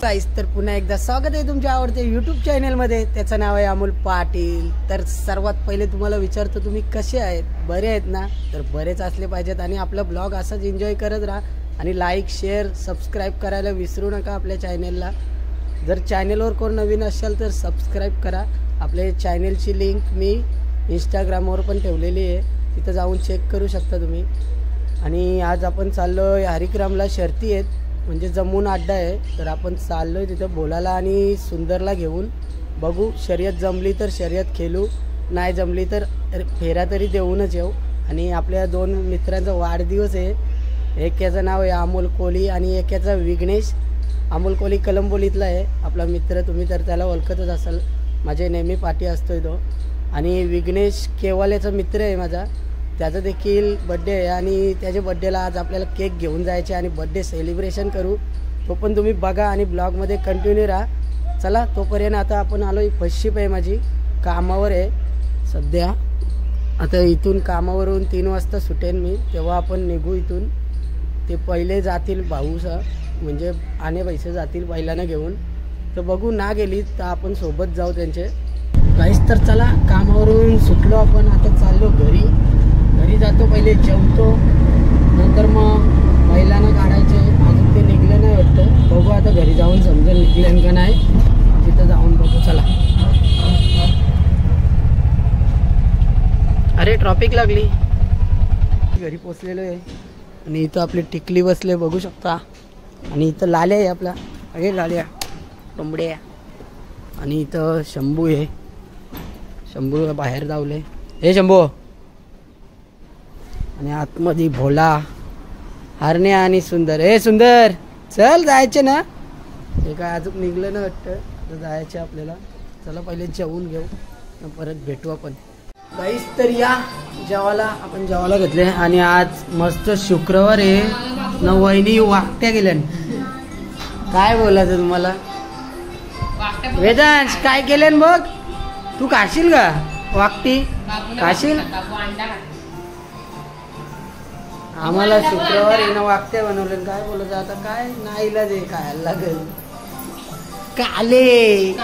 गाईस तर पुन्हा एकदा स्वागत आहे तुमच्या आवडते यूट्यूब चॅनलमध्ये. त्याचं नाव आहे अमोल पाटील. तर सर्वात पहिले तुम्हाला विचारतो, तुम्ही कसे आहेत? बरे आहेत ना? तर बरेच असले पाहिजेत आणि आपला ब्लॉग असाच एन्जॉय करत राहा आणि लाईक शेअर सबस्क्राईब करायला विसरू नका आपल्या चॅनलला. जर चॅनलवर कोण नवीन असाल तर सबस्क्राईब करा. आपल्या चॅनलची लिंक मी इंस्टाग्रामवर पण ठेवलेली आहे, तिथं जाऊन चेक करू शकता तुम्ही. आणि आज आपण चाललो आहे हरिग्रामला. शर्ती आहेत म्हणजे जमून अड्डा आहे, तर आपण चाललो आहे तिथं बोलायला आणि सुंदरला घेऊन. बघू, शर्यत जमली तर शर्यत खेळू, नाही जमली तर फेरा तरी देऊनच येऊ. आणि आपल्या दोन मित्रांचा वाढदिवस आहे. एकाचं नाव आहे अमोल कोहली आणि एकाचा विघ्नेश. अमोल कोहली कलंबोलीतला आहे आपला मित्र, तुम्ही तर त्याला ओळखतच असाल, माझे नेहमी पाठी असतोय तो. आणि विघ्नेश केवाल्याचा मित्र आहे माझा, त्याचा देखील बड्डे आहे आणि त्याच्या बड्डेला आज आपल्याला केक घेऊन जायचे आणि बड्डे सेलिब्रेशन करू. तो पण तुम्ही बघा आणि ब्लॉगमध्ये कंटिन्यू राहा. चला, तोपर्यंत आता आपण आलो. फर्स्ट शिप आहे माझी, कामावर आहे सध्या. आता इथून कामावरून 3 वाजता सुटेन मी, तेव्हा आपण निघू इथून. ते पहिले जातील भाऊसा, म्हणजे आणे पैसे जातील बैलांना घेऊन. तर बघू, ना गेली तर आपण सोबत जाऊ त्यांचे. काहीच तर चला, कामावरून सुटलो आपण, आता चाललो घरी. घरी जातो, पहिले जेवतो, नंतर मग बैलांना काढायचे. अजून ते निघले नाही वाटतं, बघू आता घरी जाऊन समजेल निघले का नाही. तिथं जाऊन बघू. चला. अरे ट्रॉफिक लागली. घरी पोचलेलो आहे आणि इथं आपली टिकली बसले, बघू शकता. आणि इथं लाल्या आहे आपला, अरे लाल्या कोंबड्या. आणि इथं शंभू आहे, शंभू बाहेर धावले. हे शंभू. आणि आतमध्ये भोला, हरण्या आणि सुंदर. हे सुंदर, चल जायचे ना. हे काय अजून निघलं ना वाटतं, तर जायचं आपल्याला. चला पहिले जेवून घेऊ, परत भेटू आपण. काहीच तर या जेवायला, आपण जेवायला घेतले. आणि आज मस्त शुक्रवार आहे न, वहिनी वाकट्या गेल्या. काय बोलायचं तुम्हाला? वेदांश काय केले बघ, तू खाशील का वाकटी? खाशील? आम्हाला शुक्रवार येणं वाकट्या बनवले. काय बोलायचं आता, काय नाही इलाज आहे, खायला लागेल. काले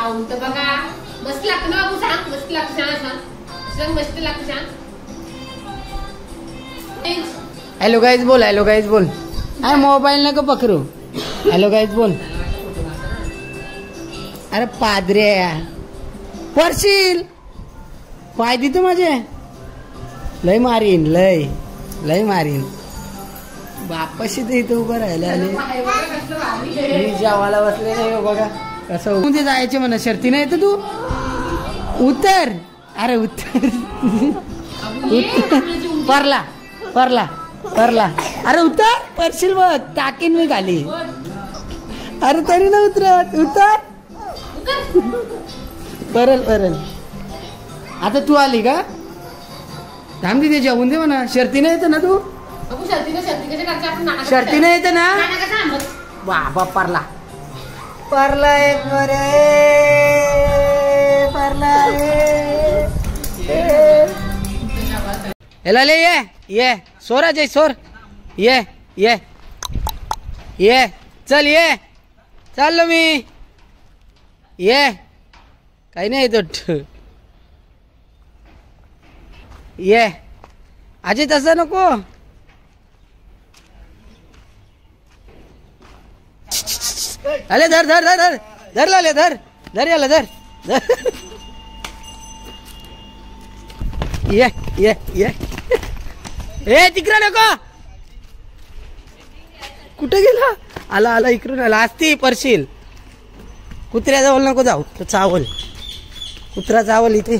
हॅलो गाईज बोल, हॅलो गाईज बोल. अरे मोबाईल नको पकरू. हॅलो गाईज बोल. अरे पादऱ्या पडशील, पाय देतो माझे, लय मारीन, लय लय मारीन. बापाशी तर इथं उभं राहिलं आणि मी जेवायला बसले नाही. बघा कसं उद्या जायचे म्हणा, शर्ती नाही तर तू उतर. अरे उतर, परला परला परला. अरे उतर, पडशील बघ, टाकीन मी खाली. अरे तरी ना उतरत, उतर. परल परल. आता तू आली का? थांब तिथे जेवून दे म्हणा. शर्ती नाही येतं ना तू? शर्ती नाही येतं ना? बाबा परला परला एक बरे परला. हेला ले ये सोरा जय सोर. ये ये ये चल, ये चाललो मी. ये काही नाही तो. ये आजी तसं नको. अरे धर धर धर धर धर लाले, धर धर याला, धर धर. ये ये ये. ए तिकडे नको. कुठे गेला? आला आला, इकडून आला. असती परशील. कुत्र्याजवळ नको जाऊ, तो चावल. कुत्रा चावल इथे.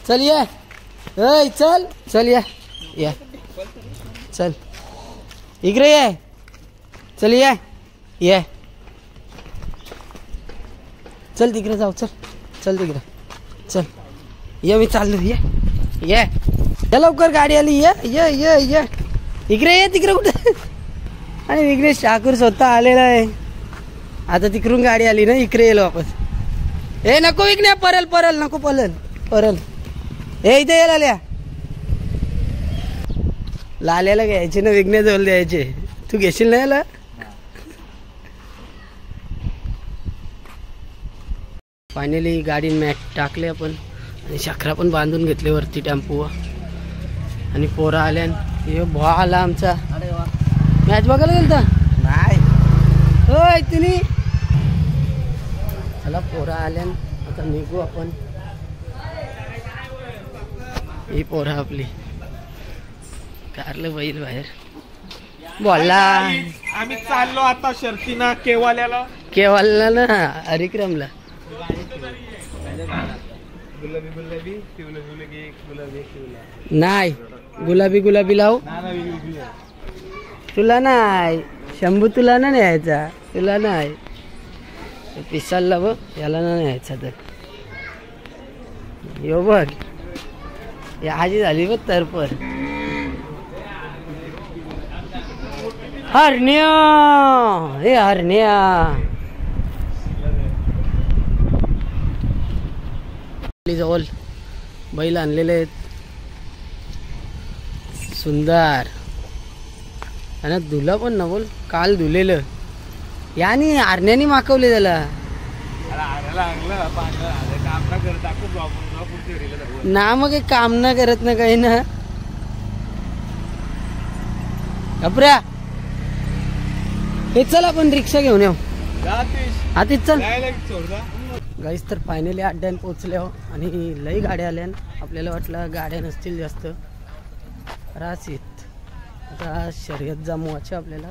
चल ये, चल चल ये चल इकडे ये. चल ये ये, चल तिकडे जाऊ. चल चल तिकडे चल. ये मी चाललो. ये ये लवकर, गाडी आली. ये ये ये ये इकडे ये. तिकडे कुठे? आणि विघ्नेश ठाकूर स्वतः आलेला आहे. आता तिकडून गाडी आली ना, इकडे येलो वापस. हे नको विघ्ने, परल परल नको, परल परल. हे इथे ये लाल्या. लाल्याला घ्यायचे ना, विघ्ने जवळ द्यायचे. तू घेशील ना याला? फायनली गाडी मॅट टाकले आपण आणि शकरा पण बांधून घेतले वरती टेम्पो आणि पोरा आल्या. हे भा आला आमचा. मॅच बघायला गेलता नाही होय तुम्ही. चला पोरा आल्या आता निघू आपण. ही पोरा आपली कारलं बैल बाहेर बोलला. आम्ही चाललो आता शर्तीना केवाल्याला ना हरिक्रमला. नाही गुलाबी गुलाबी लाव. तुला नाही शंभू, तुला नाही न्यायचा. तुला नाही पिसालला बघ, याला नाही न्यायचा. तर यो बघ या आजी झाली बघ तरपर. हरण्या हे हरण्या जवळ बैल आणलेले आहेत सुंदर. आणि धुला पण ना बोल, काल धुलेलं यानी हरण्यानी माकवले त्याला. ना मग काम ना करत ना काही ना. घबऱ्या हे चल आपण रिक्षा घेऊन येऊ. आतीच चल गाईस. तर फायनली अड्ड्यान पोचले हो आणि लई गाड्या आल्या. आपल्याला वाटलं गाड्या नसतील जास्त, रास येत. आता शर्यत जमवायची आपल्याला.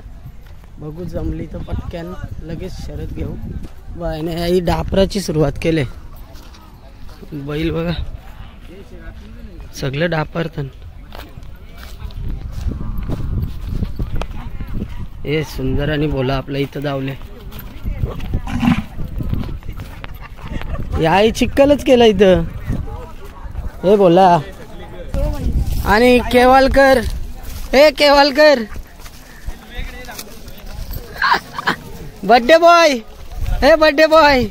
बघू जमली तर पटक्यान लगेच शर्यत घेऊ. बायने ही डापराची सुरुवात केली. बैल बघा सगळं डापरतन. हे सुंदर आणि बोला आपल्या इथं धावले. याही चिक्कलच केलं इथं. हे बोला आणि केवालकर. हे केवालकर बर्थडे बॉय. हे बर्थडे बॉय.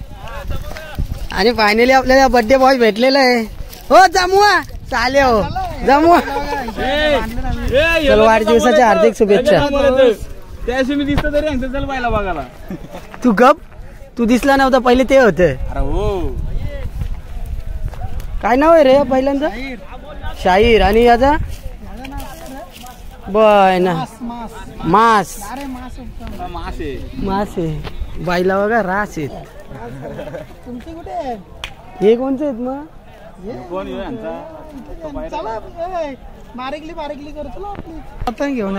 आणि फायनली आपल्याला बर्थडे बॉय भेटलेला आहे. हो जमवा चाले हो जमवा. चल वाढदिवसाच्या हार्दिक शुभेच्छा. त्याशी मी दिसतो तरी चल बायला बघायला. तू गप, तू दिसला नव्हता पहिले ते होते. अरे हो काय नाव आहे रे पहिल्यांदा? शाहीर. आणि याचा बय ना मास. मास आहे बाईला बघा रास आहेत. हे कोणते आहेत मग? आपण घेऊन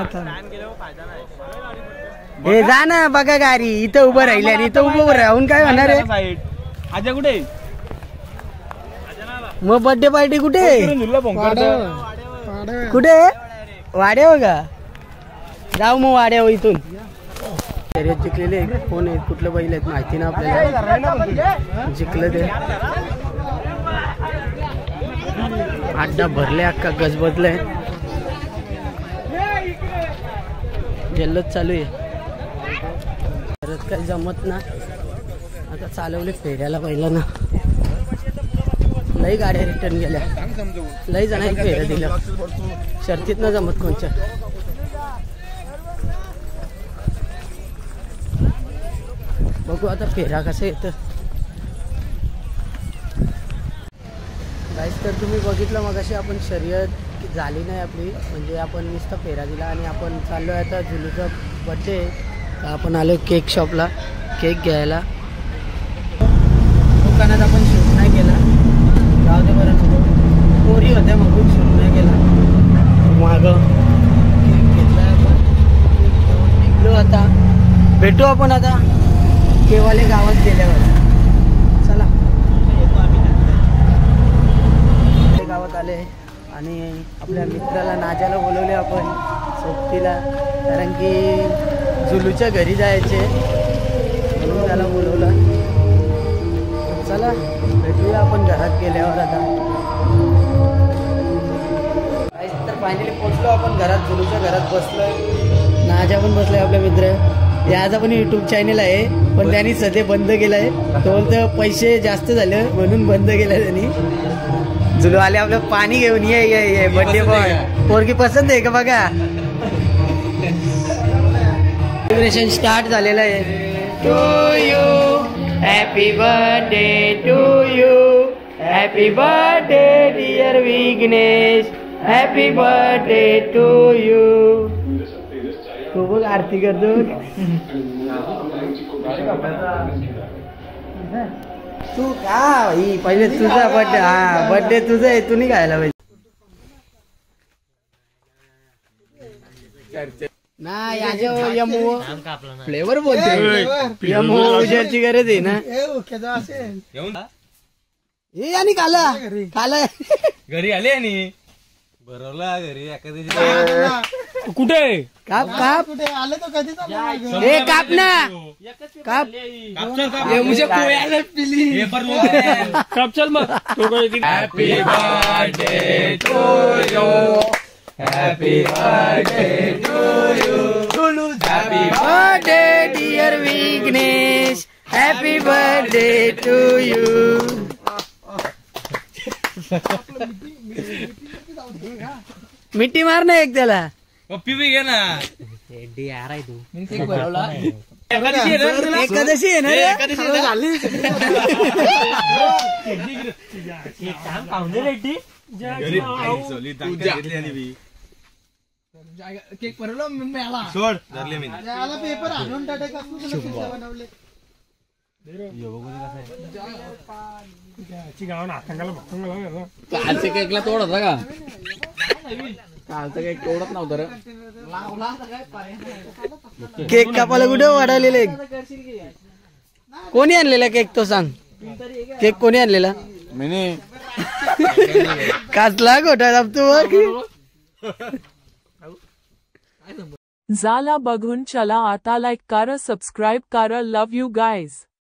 हे जा ना बघा गाडी इथं उभं राहिले आणि इथं उभं राहून काय होणार आहे? आजा कुठे? मग बर्थडे पार्टी कुठे? कुठे वाड्या बघा. जाऊ मग वाड्या इथून. शर्यत जिंकलेले कोण आहेत कुठलं बैल आहेत माहिती ना आपल्याला. जिंकलं ते अड्डा भरले अख्खा गजबजलाय. जल्लोष चालू आहे. परत काही जमत ना. आता चालवले फेऱ्याला पहिला ना. लई गाड्या रिटर्न गेल्या. लई जणांनी फेऱ्या दिल्या. शर्तीत न जमत कोणच्या. बघू आता फेरा कसं येतं. गाईस तर तुम्ही बघितलं मग अशी आपण शर्यत झाली नाही आपली. म्हणजे आपण नुसता फेरा दिला आणि आपण चाललो आहे आता झुलूचा बर्थडे. तर आपण आलो केक शॉपला केक घ्यायला. दुकानात आपण शूट नाही केला. जाऊ दे बरं पोरी होत्या मग शूट नाही केला. मागं केक घेतला आपण. निघलो आता. भेटू आपण आता केवाले गावात गेल्यावर. चला गावात आले आणि आपल्या मित्राला नाजाला बोलवले आपण सोबतीला. कारण की झुलूच्या घरी जायचे म्हणून त्याला बोलवलं. चला भेटूया आपण घरात गेल्यावर आता. तर फायनली पोचलो आपण घरात. झुलूच्या घरात बसलोय. नाजा पण बसलाय आपला मित्र. याचा पण युट्यूब चॅनल आहे पण त्यांनी सध्या बंद केलाय. तो बोलतो पैसे जास्त झाले म्हणून बंद केलाय त्यांनी. झुलू आले आपलं पाणी घेऊन. ये बर्थडे बॉय. पोरगी पसंत आहे का बघा. सेलिब्रेशन स्टार्ट झालेलं आहे. To you happy birthday to you, happy birthday dear Vighnesh, happy birthday to you. तू बघ आरती करतो. तू का ही पहिले तुझा बर्थडे, हा बर्थडे तुझा आहे, तू नाही खायला पाहिजे ना. यमो फ्लेवर बोलते, यमो उजेडची गरज आहे ना. हे आणि काला काला घरी आले आणि बरोला घरी एखाद्या कुठे काप काप कुठे आले तो कधी हे काप ना काप. मुझे कोयाला पिली काप चल मग. Happy birthday to you, happy birthday to you, happy birthday dear Vighnesh, happy birthday to you. मिठी मार ना एक त्याला. पप्पी बी घे ना. एकादशी आहे ना रे? केक परवला मिळाला सोड धरले मी. पेपर आणून बनवले. कालच्या केकला तोड होता का? कालचा केक तोडत नव्हता रे. केक कापायला कुठे वाढवलेले? कोणी आणलेला केक तो सांग. केक कोणी आणलेला? मी काचला घोटा तू. झाला बघून चला आता लाईक करा, सबस्क्राईब करा. लव यू गाईज.